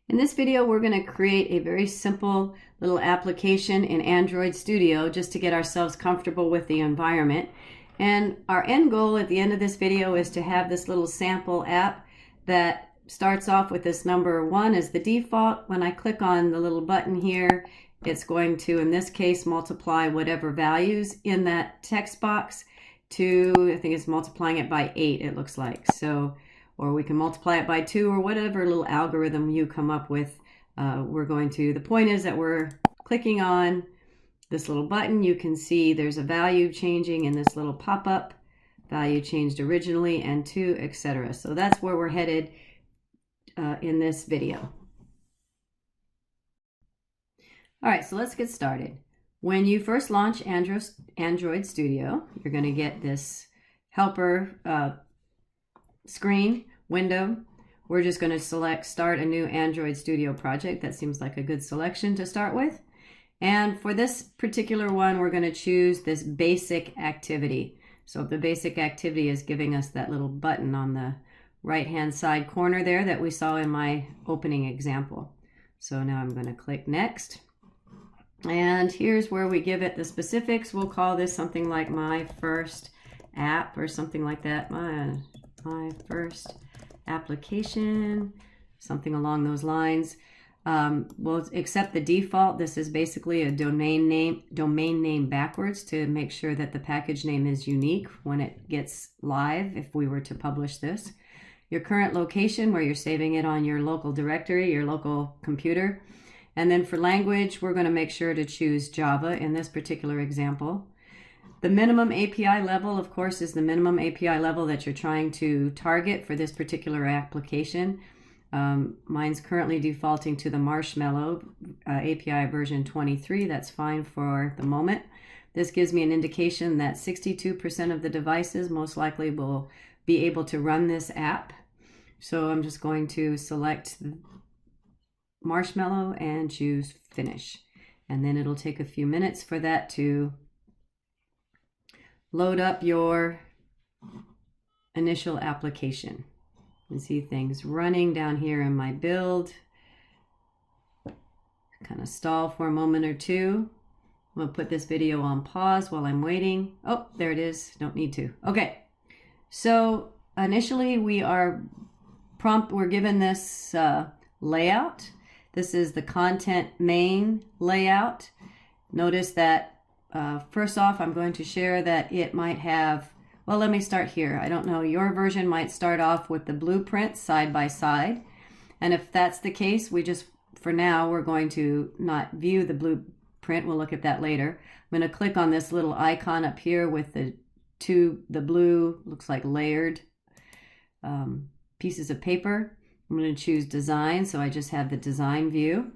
In this video, we're going to create a very simple little application in Android Studio just to get ourselves comfortable with the environment. And our end goal at the end of this video is to have this little sample app that starts off with this number 1 as the default. When I click on the little button here, it's going to, in this case, multiply whatever values in that text box to, I think it's multiplying it by 8, it looks like. So, or we can multiply it by 2 or whatever little algorithm you come up with. The point is that we're clicking on this little button. You can see there's a value changing in this little pop-up, value changed originally and to, etc. So that's where we're headed in this video. All right, so let's get started. When you first launch Android Studio, you're going to get this helper screen window. We're just going to select start a new Android Studio project. That seems like a good selection to start with. And for this particular one, we're going to choose this basic activity. So the basic activity is giving us that little button on the right-hand side corner there that we saw in my opening example. So now I'm going to click next. And here's where we give it the specifics. We'll call this something like my first app or something like that. My first application, something along those lines. We'll accept the default. This is basically a domain name backwards to make sure that the package name is unique when it gets live if we were to publish this. Your current location where you're saving it on your local directory, your local computer. And then for language, we're going to make sure to choose Java in this particular example. The minimum API level, of course, is the minimum API level that you're trying to target for this particular application. Mine's currently defaulting to the Marshmallow API version 23. That's fine for the moment. This gives me an indication that 62% of the devices most likely will be able to run this app. So I'm just going to select Marshmallow and choose Finish. And then it'll take a few minutes for that to load up your initial application. You see things running down here in my build. Kind of stall for a moment or two. I'm going to put this video on pause while I'm waiting. Oh, there it is. Don't need to. Okay. So initially we're given this layout. This is the content main layout. Notice that first off, I'm going to share that it might have, well, let me start here. I don't know, your version might start off with the blueprint side by side. And if that's the case, for now, we're going to not view the blueprint. We'll look at that later. I'm going to click on this little icon up here with the blue, looks like layered pieces of paper. I'm going to choose design, so I just have the design view.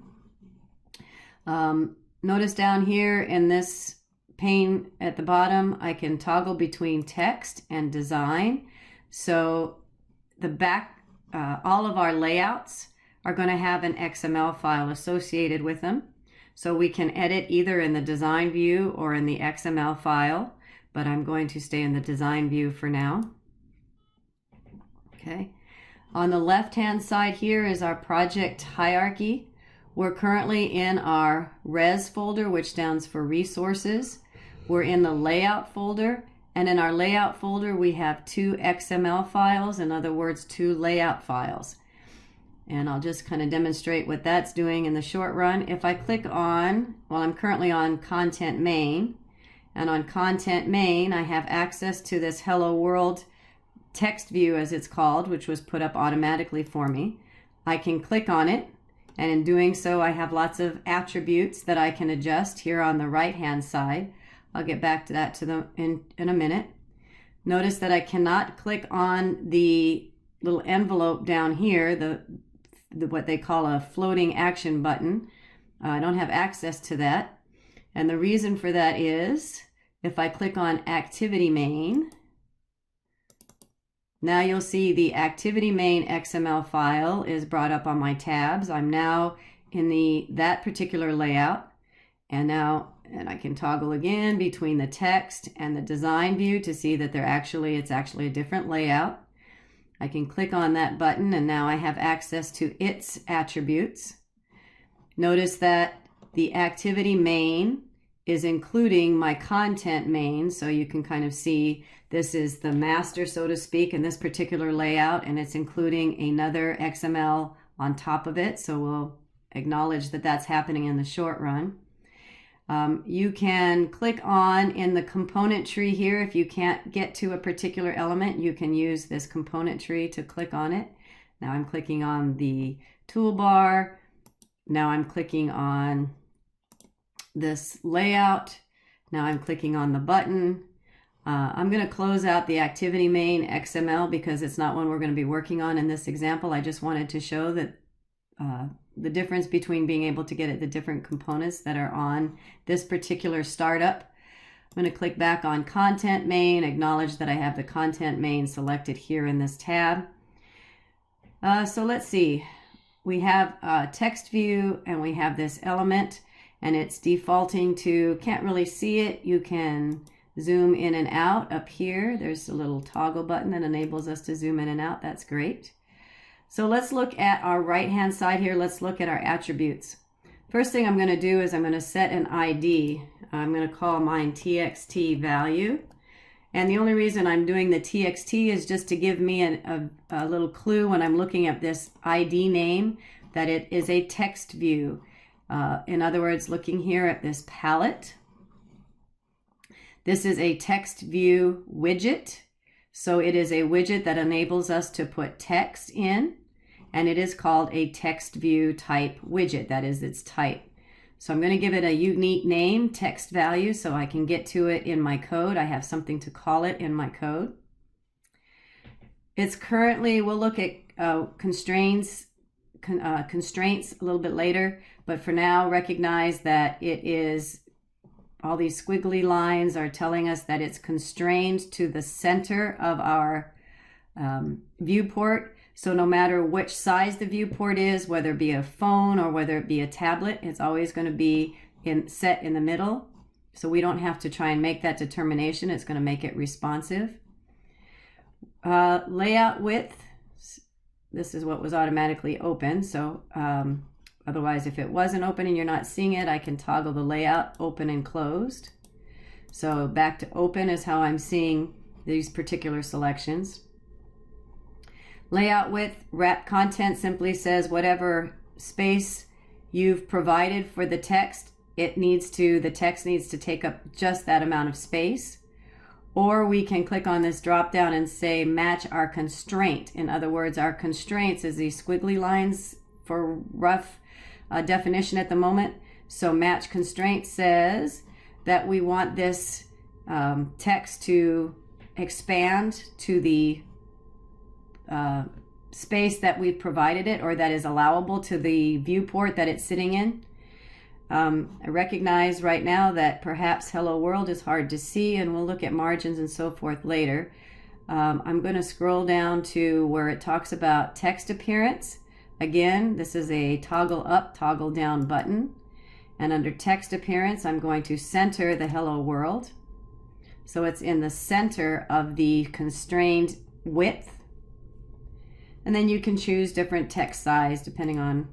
Notice down here in this pane at the bottom, I can toggle between text and design. So all of our layouts are going to have an XML file associated with them. So we can edit either in the design view or in the XML file, but I'm going to stay in the design view for now. Okay. On the left-hand side here is our project hierarchy. We're currently in our res folder, which stands for resources. We're in the layout folder, and in our layout folder, we have 2 XML files, in other words, 2 layout files. And I'll just kind of demonstrate what that's doing in the short run. If I click on, I'm currently on content main, and on content main, I have access to this Hello World text view, as it's called, which was put up automatically for me. I can click on it, and in doing so I have lots of attributes that I can adjust here on the right hand side. I'll get back to that in a minute. Notice that I cannot click on the little envelope down here, what they call a floating action button. I don't have access to that, and the reason for that is if I click on activity main, now you'll see the activity main XML file is brought up on my tabs. I'm now in that particular layout, and I can toggle again between the text and the design view to see that it's actually a different layout. I can click on that button and now I have access to its attributes. Notice that the activity main is including my content main, so you can kind of see this is the master, so to speak, in this particular layout, and it's including another XML on top of it, so we'll acknowledge that that's happening in the short run. You can click on in the component tree here. If you can't get to a particular element, you can use this component tree to click on it. Now I'm clicking on the toolbar. Now I'm clicking on this layout. Now I'm clicking on the button. I'm going to close out the activity main XML because it's not one we're going to be working on in this example. I just wanted to show that the difference between being able to get at the different components that are on this particular startup. I'm going to click back on content main, acknowledge that I have the content main selected here in this tab. So let's see. We have text view and we have this element and it's defaulting to, can't really see it. You can zoom in and out up here. There's a little toggle button that enables us to zoom in and out. That's great. So let's look at our right-hand side here. Let's look at our attributes. First thing I'm going to do is I'm going to set an ID. I'm going to call mine txt value. And the only reason I'm doing the txt is just to give me a little clue when I'm looking at this ID name that it is a text view. In other words, looking here at this palette, this is a text view widget. So it is a widget that enables us to put text in, and it is called a text view type widget. That is its type. So I'm going to give it a unique name, text value, so I can get to it in my code. I have something to call it in my code. It's currently, we'll look at constraints a little bit later, but for now recognize that it is, all these squiggly lines are telling us that it's constrained to the center of our viewport. So no matter which size the viewport is, whether it be a phone or whether it be a tablet, it's always going to be set in the middle. So we don't have to try and make that determination. It's going to make it responsive. Layout width. This is what was automatically open. So otherwise, if it wasn't open and you're not seeing it, I can toggle the layout open and closed. So back to open is how I'm seeing these particular selections. Layout width, wrap content simply says whatever space you've provided for the text, the text needs to take up just that amount of space. Or we can click on this drop down and say match our constraint. In other words, our constraints is these squiggly lines for rough definition at the moment. So match constraint says that we want this text to expand to the space that we've provided it, or that is allowable to the viewport that it's sitting in. I recognize right now that perhaps Hello World is hard to see, and we'll look at margins and so forth later. I'm going to scroll down to where it talks about text appearance. Again, this is a toggle up, toggle down button. And under text appearance, I'm going to center the Hello World. So it's in the center of the constrained width. And then you can choose different text size depending on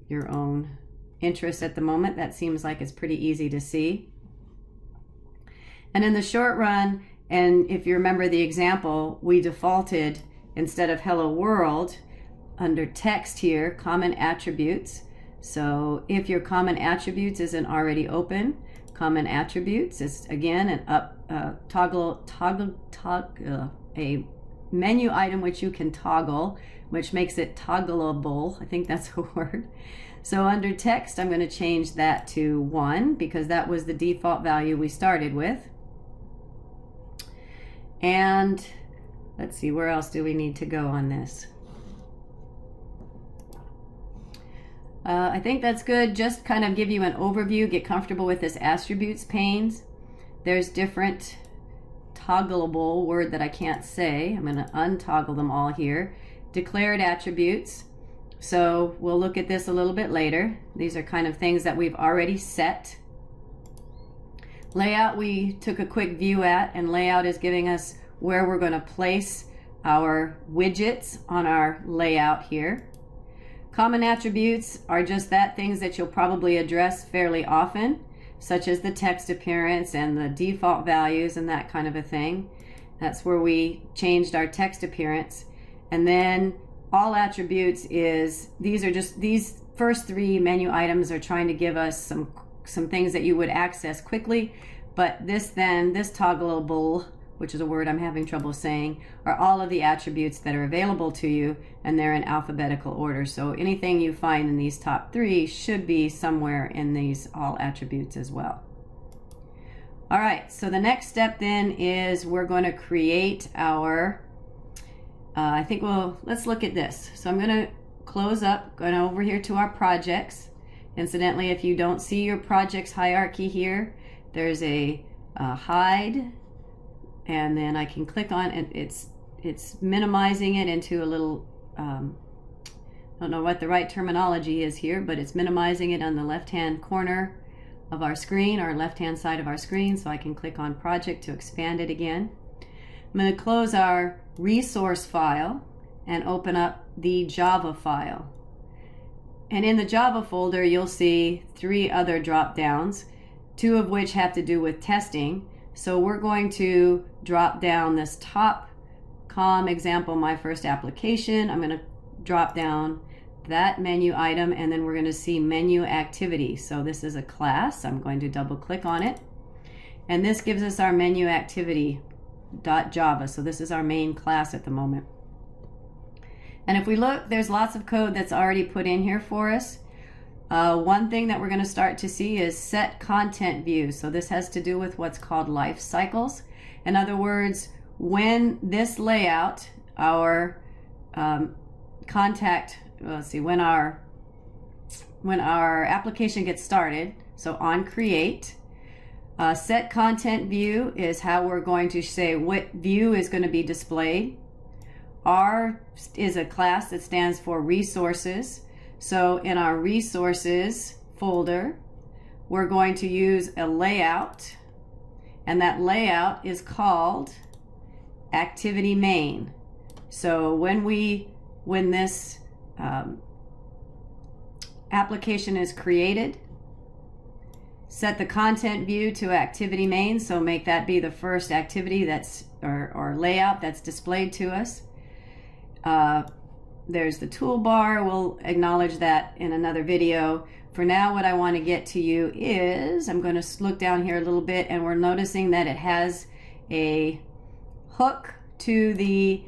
your own interest at the moment. That seems like it's pretty easy to see. And in the short run, and if you remember the example, we defaulted, instead of Hello World, under text here, common attributes. So if your common attributes isn't already open, common attributes is again an a menu item which you can toggle, which makes it toggleable. I think that's a word. So under text, I'm going to change that to 1 because that was the default value we started with. And let's see, where else do we need to go on this? I think that's good. Just kind of give you an overview, get comfortable with this attributes panes. There's different toggleable, word that I can't say. I'm going to untoggle them all here. Declared attributes. So we'll look at this a little bit later. These are kind of things that we've already set. Layout we took a quick view at, and layout is giving us where we're going to place our widgets on our layout here. Common attributes are just that, things that you'll probably address fairly often, such as the text appearance and the default values and that kind of a thing. That's where we changed our text appearance. And then all attributes is, these first three menu items are trying to give us some things that you would access quickly, but this toggleable, which is a word I'm having trouble saying, are all of the attributes that are available to you, and they're in alphabetical order. So anything you find in these top three should be somewhere in these all attributes as well. All right, so the next step then is we're going to create our, let's look at this. So I'm going to close up, going over here to our projects. Incidentally, if you don't see your projects hierarchy here, there's a hide, and then I can click on it. It's minimizing it into a little, I don't know what the right terminology is here, but it's minimizing it on the left-hand corner of our screen, or left-hand side of our screen, so I can click on project to expand it again. I'm going to close our resource file and open up the Java file. And in the Java folder, you'll see three other drop-downs, two of which have to do with testing. So we're going to drop down this top COM example, my first application. I'm going to drop down that menu item, and then we're going to see menu activity. So this is a class. I'm going to double click on it, and this gives us our menu activity.java. So this is our main class at the moment. And if we look, there's lots of code that's already put in here for us. One thing that we're going to start to see is set content view. So this has to do with what's called life cycles. In other words, when this layout, our when our application gets started, so on create, set content view is how we're going to say what view is going to be displayed. R is a class that stands for resources. So in our resources folder, we're going to use a layout, and that layout is called activity main. So when this application is created, set the content view to activity main, so make that be the first activity that's or layout that's displayed to us. There's the toolbar. We'll acknowledge that in another video. For now, what I want to get to you is, I'm going to look down here a little bit, and we're noticing that it has a hook to the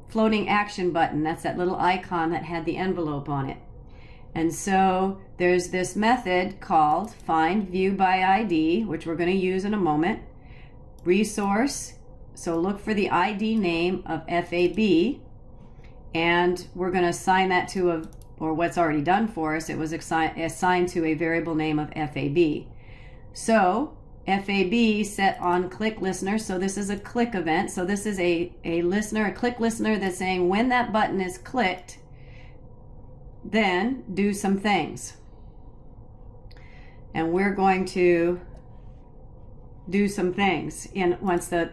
floating action button. That's that little icon that had the envelope on it. And so there's this method called find view by ID, which we're going to use in a moment. Resource, so look for the ID name of FAB, and we're going to assign that to or what's already done for us, it was assigned to a variable name of FAB. So FAB set on click listener, so this is a click event. So this is a click listener that's saying when that button is clicked, then do some things. And we're going to do some things once I'm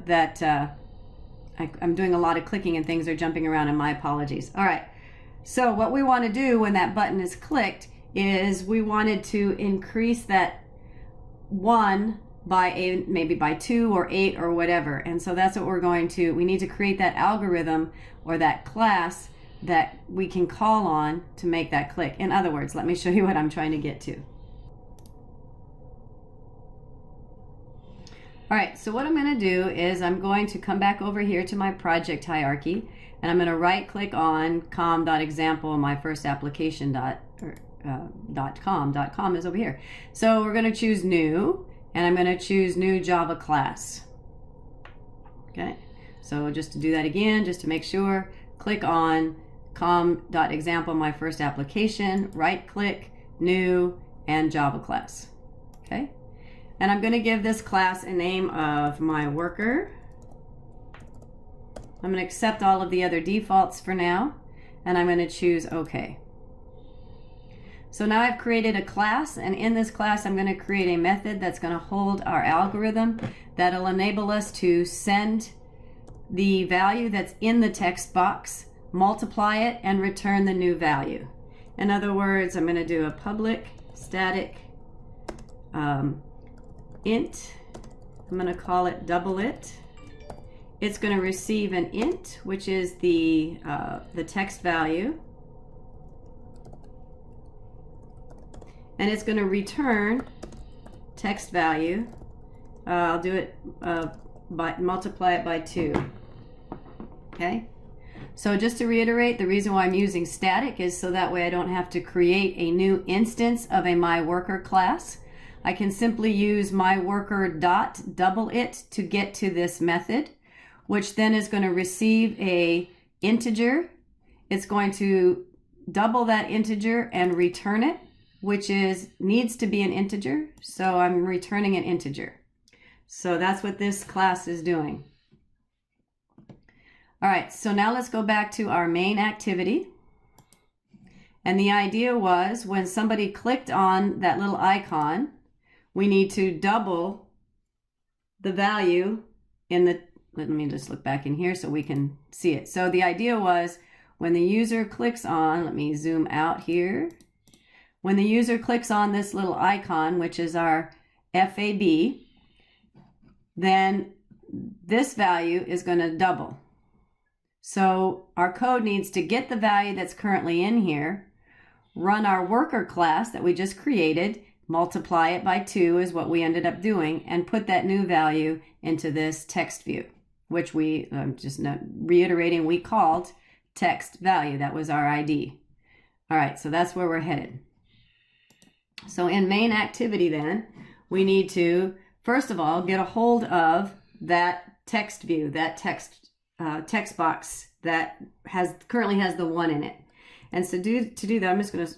doing a lot of clicking and things are jumping around, and my apologies. All right, so what we want to do when that button is clicked is we wanted to increase that 1 by maybe by 2 or 8 or whatever. And so that's what we need to create that algorithm or that class that we can call on to make that click. In other words, let me show you what I'm trying to get to. All right, so what I'm going to do is I'm going to come back over here to my project hierarchy, and I'm going to right click on com.example, my first application .com is over here. So we're going to choose new, and I'm going to choose new Java class. Okay, so just to do that again, just to make sure, click on com.example, my first application, right click, new, and Java class. Okay. And I'm going to give this class a name of my worker. I'm going to accept all of the other defaults for now, and I'm going to choose OK. So now I've created a class, and in this class I'm going to create a method that's going to hold our algorithm that'll enable us to send the value that's in the text box, multiply it, and return the new value. In other words, I'm going to do a public static int. I'm going to call it double it. It's going to receive an int, which is the text value. And it's going to return text value. I'll do it multiply it by 2. Okay? So just to reiterate, the reason why I'm using static is so that way I don't have to create a new instance of a myWorker class. I can simply use myWorker dot double it to get to this method, which then is going to receive a integer. It's going to double that integer and return it, which needs to be an integer. So I'm returning an integer. So that's what this class is doing. All right, so now let's go back to our main activity. And the idea was when somebody clicked on that little icon, we need to double the value in the, let me just look back in here so we can see it. So the idea was when the user clicks on, let me zoom out here. When the user clicks on this little icon, which is our FAB, then this value is going to double. So our code needs to get the value that's currently in here, run our worker class that we just created, multiply it by 2 is what we ended up doing, and put that new value into this text view, which we, just not reiterating, we called text value. That was our ID. All right, so that's where we're headed. So in main activity then, we need to, first of all, get a hold of that text view, that text box that currently has the 1 in it. And so to do that, I'm just going to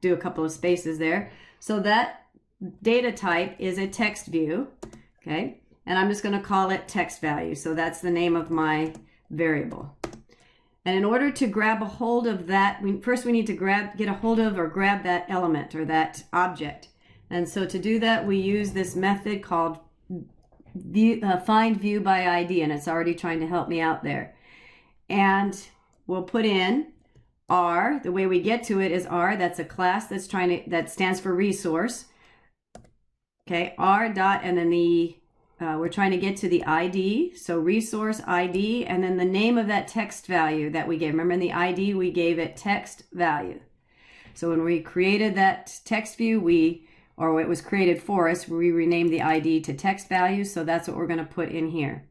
do a couple of spaces there. So that data type is a text view, okay? And I'm just going to call it text value. So that's the name of my variable. And in order to grab a hold of that, first we need to get a hold of or grab that element or that object. And so to do that, we use this method called find view by ID, and it's already trying to help me out there. And we'll put in R. The way we get to it is R. That's a class that stands for resource. Okay, R dot, and then we're trying to get to the ID. So resource ID, and then the name of that text value that we gave. Remember in the ID, we gave it text value. So when we created that text view, or it was created for us, we renamed the ID to text value. So that's what we're going to put in here.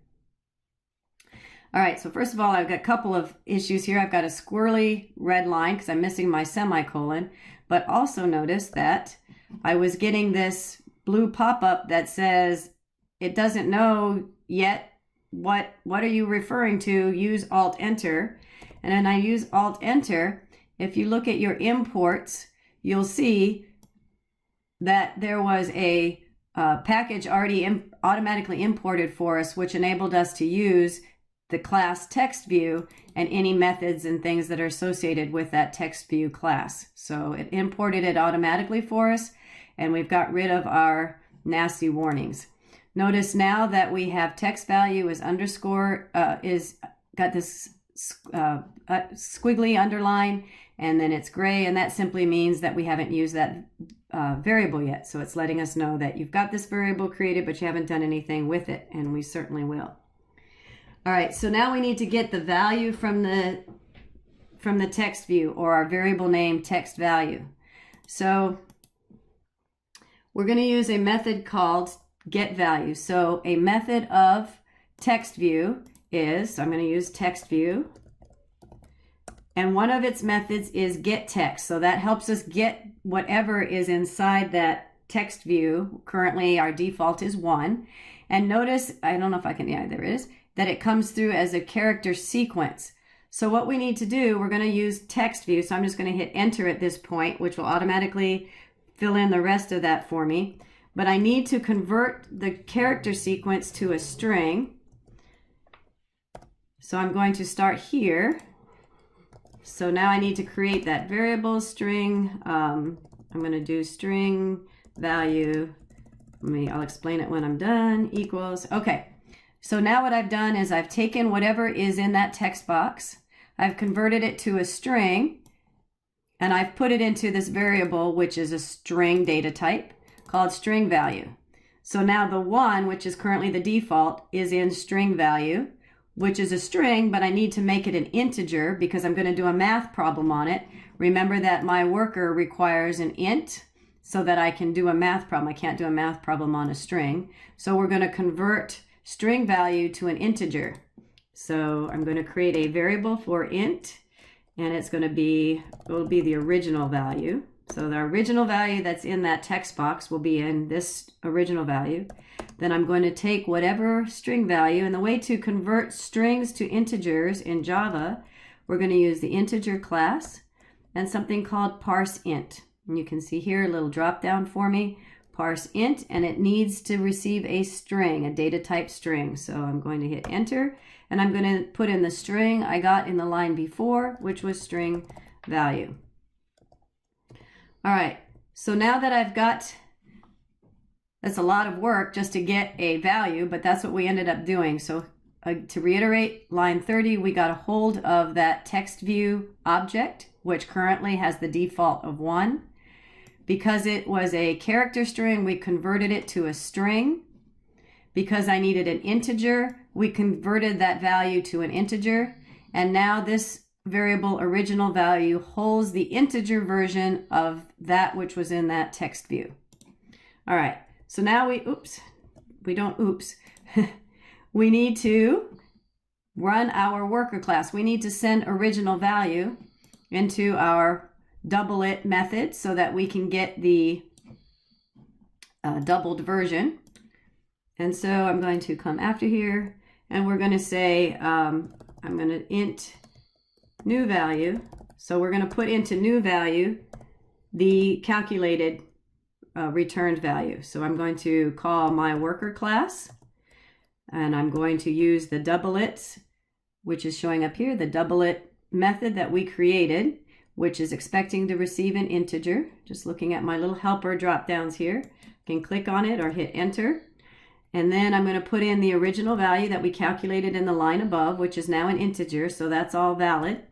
All right, so first of all, I've got a couple of issues here. I've got a squirrely red line because I'm missing my semicolon, but also notice that I was getting this blue pop-up that says it doesn't know yet what are you referring to, use Alt-Enter. And then I use Alt-Enter. If you look at your imports, you'll see that there was a package already automatically imported for us, which enabled us to use the class text view and any methods and things that are associated with that text view class. So it imported it automatically for us, and we've got rid of our nasty warnings. Notice now that we have text value is underscore, got this squiggly underline, and then it's gray, and that simply means that we haven't used that variable yet. So it's letting us know that you've got this variable created, but you haven't done anything with it, and we certainly will. All right, so now we need to get the value from the text view, or our variable name text value. So we're going to use a method called getValue. So a method of text view is, so I'm going to use text view, and one of its methods is getText. So that helps us get whatever is inside that text view. Currently our default is 1. And notice, I don't know if I can, yeah, there it is, that it comes through as a character sequence. So what we need to do, we're going to use text view. So I'm just going to hit enter at this point, which will automatically fill in the rest of that for me. But I need to convert the character sequence to a string. So I'm going to start here. So now I need to create that variable string. I'm going to do string value. I'll explain it when I'm done, equals. Okay. So now what I've done is I've taken whatever is in that text box, I've converted it to a string, and I've put it into this variable, which is a string data type called string value. So now the 1, which is currently the default, is in string value, which is a string, but I need to make it an integer because I'm going to do a math problem on it. Remember that my worker requires an int so that I can do a math problem. I can't do a math problem on a string. So we're going to convert string value to an integer. So I'm going to create a variable for int, and it's going to be, it'll be the original value. So the original value that's in that text box will be in this original value. Then I'm going to take whatever string value, and the way to convert strings to integers in Java, we're going to use the integer class and something called parse int. And you can see here a little drop down for me, parse int, and it needs to receive a string, a data type string. So I'm going to hit enter, and I'm going to put in the string I got in the line before, which was string value. All right, so now that I've got, that's a lot of work just to get a value, but that's what we ended up doing. So to reiterate, line 30, we got a hold of that text view object, which currently has the default of 1. Because it was a character string, we converted it to a string. Because I needed an integer, we converted that value to an integer. And now this variable original value holds the integer version of that which was in that text view. All right, so now we we need to run our worker class. We need to send original value into our double it method so that we can get the doubled version. And so I'm going to come after here, and we're going to say, I'm going to int new value. So we're going to put into new value the calculated returned value. So I'm going to call my worker class, and I'm going to use the double it, which is showing up here, the double it method that we created, which is expecting to receive an integer. Just looking at my little helper drop downs here. I can click on it or hit enter. And then I'm going to put in the original value that we calculated in the line above, which is now an integer, so that's all valid.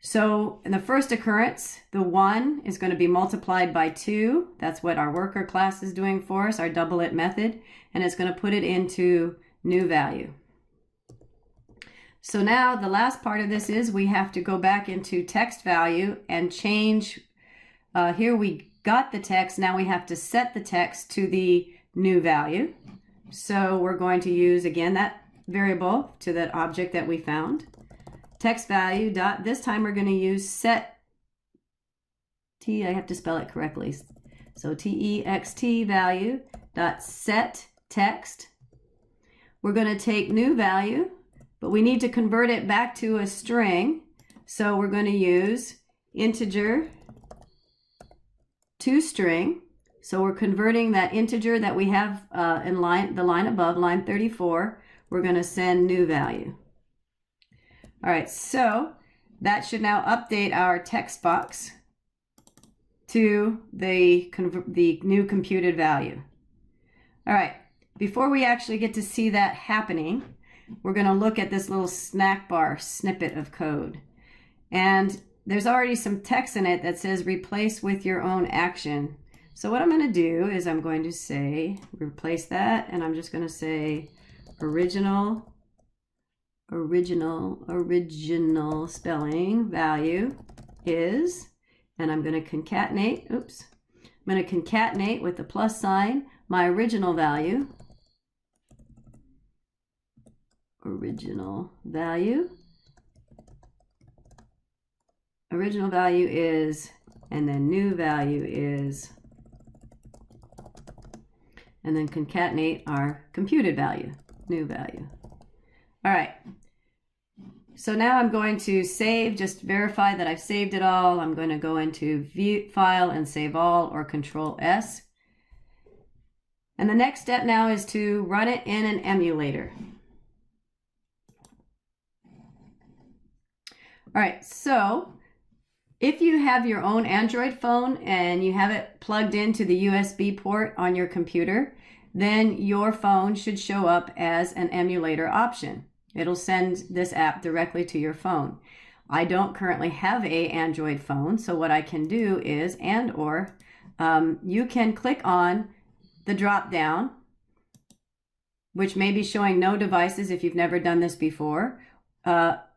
So in the first occurrence, the 1 is going to be multiplied by 2. That's what our worker class is doing for us, our double it method, and it's going to put it into new value. So now the last part of this is we have to go back into text value and change. Here we got the text, now we have to set the text to the new value. So we're going to use again that variable to that object that we found. Text value dot, this time we're going to use set I have to spell it correctly. So text value dot set text. We're going to take new value, but we need to convert it back to a string. So we're going to use integer to string. So we're converting that integer that we have in the line above, line 34. We're going to send new value. All right, so that should now update our text box to the new computed value. All right, before we actually get to see that happening, we're going to look at this little snack bar snippet of code. And there's already some text in it that says replace with your own action. So what I'm going to do is I'm going to say replace that, and I'm just going to say original spelling value is, and I'm going to concatenate, I'm going to concatenate with the plus sign my original value. Original value is, and then new value is, and then concatenate our computed value, new value. All right, so now I'm going to save, just verify that I've saved it all. I'm going to go into View File and Save All, or Control S. And the next step now is to run it in an emulator. All right, so if you have your own Android phone and you have it plugged into the USB port on your computer, then your phone should show up as an emulator option. It'll send this app directly to your phone. I don't currently have a Android phone, so what I can do is, you can click on the drop down, which may be showing no devices if you've never done this before,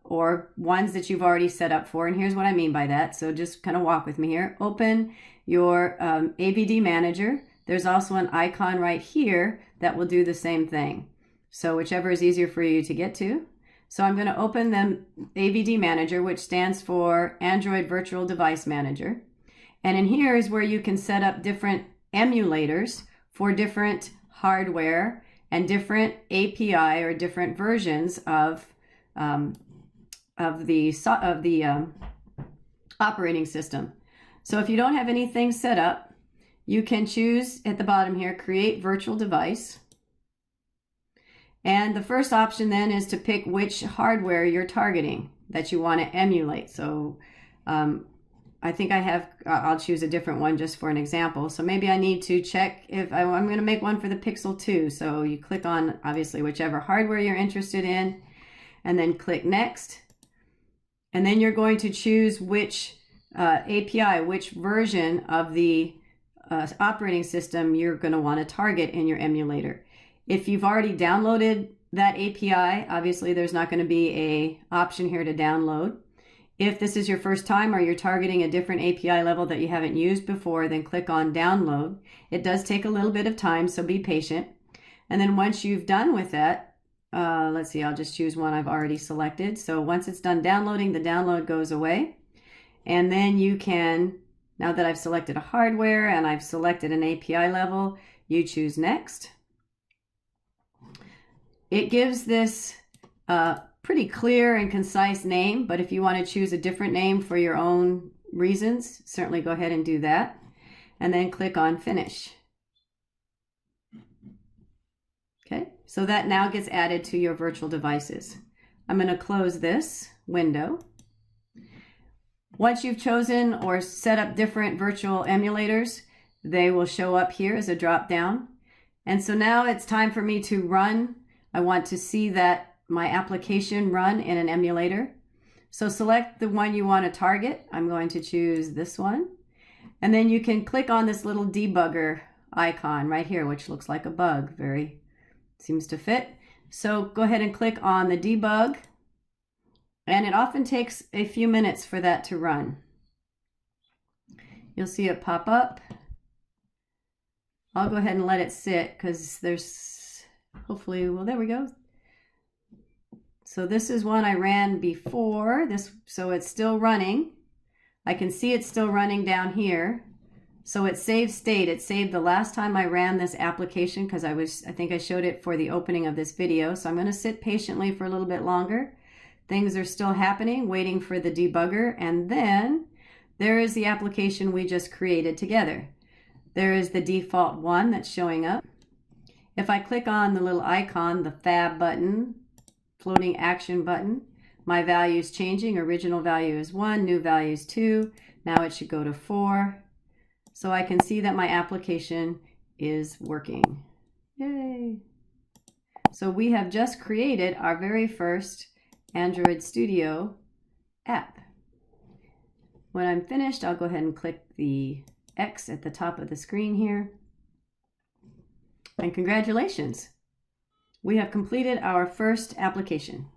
or ones that you've already set up for. And here's what I mean by that. So just kind of walk with me here. Open your AVD manager. There's also an icon right here that will do the same thing. So whichever is easier for you to get to. So I'm going to open the AVD manager, which stands for Android Virtual Device Manager. And in here is where you can set up different emulators for different hardware and different API or different versions of the operating system. So if you don't have anything set up, you can choose at the bottom here, Create Virtual Device. And the first option then is to pick which hardware you're targeting that you want to emulate. So I think I'll choose a different one just for an example. So maybe I need to check if I'm going to make one for the Pixel 2. So you click on, obviously, whichever hardware you're interested in, and then click Next. And then you're going to choose which API, which version of the operating system you're going to want to target in your emulator. If you've already downloaded that API, obviously there's not going to be an option here to download. If this is your first time or you're targeting a different API level that you haven't used before, then click on Download. It does take a little bit of time, so be patient. And then once you've done with that, let's see, I'll just choose one I've already selected. So once it's done downloading, the download goes away. And then you can, now that I've selected a hardware and I've selected an API level, you choose Next. It gives this pretty clear and concise name, but if you want to choose a different name for your own reasons, certainly go ahead and do that. And then click on Finish. Okay, so that now gets added to your virtual devices. I'm going to close this window. Once you've chosen or set up different virtual emulators, they will show up here as a drop down. And so now it's time for me to run. I want to see that my application run in an emulator. So select the one you want to target. I'm going to choose this one. And then you can click on this little debugger icon right here, which looks like a bug. Very seems to fit. So go ahead and click on the debug. And it often takes a few minutes for that to run. You'll see it pop up. I'll go ahead and let it sit because there's hopefully, well, there we go. So this is one I ran before this, so it's still running. I can see it's still running down here. So it saved state. It saved the last time I ran this application because I think I showed it for the opening of this video. So I'm going to sit patiently for a little bit longer. Things are still happening, waiting for the debugger. And then there is the application we just created together. There is the default one that's showing up. If I click on the little icon, the Fab button, floating action button, my value is changing. Original value is 1, new value is 2. Now it should go to 4. So I can see that my application is working. Yay! So we have just created our very first Android Studio app. When I'm finished, I'll go ahead and click the X at the top of the screen here. And congratulations! We have completed our first application.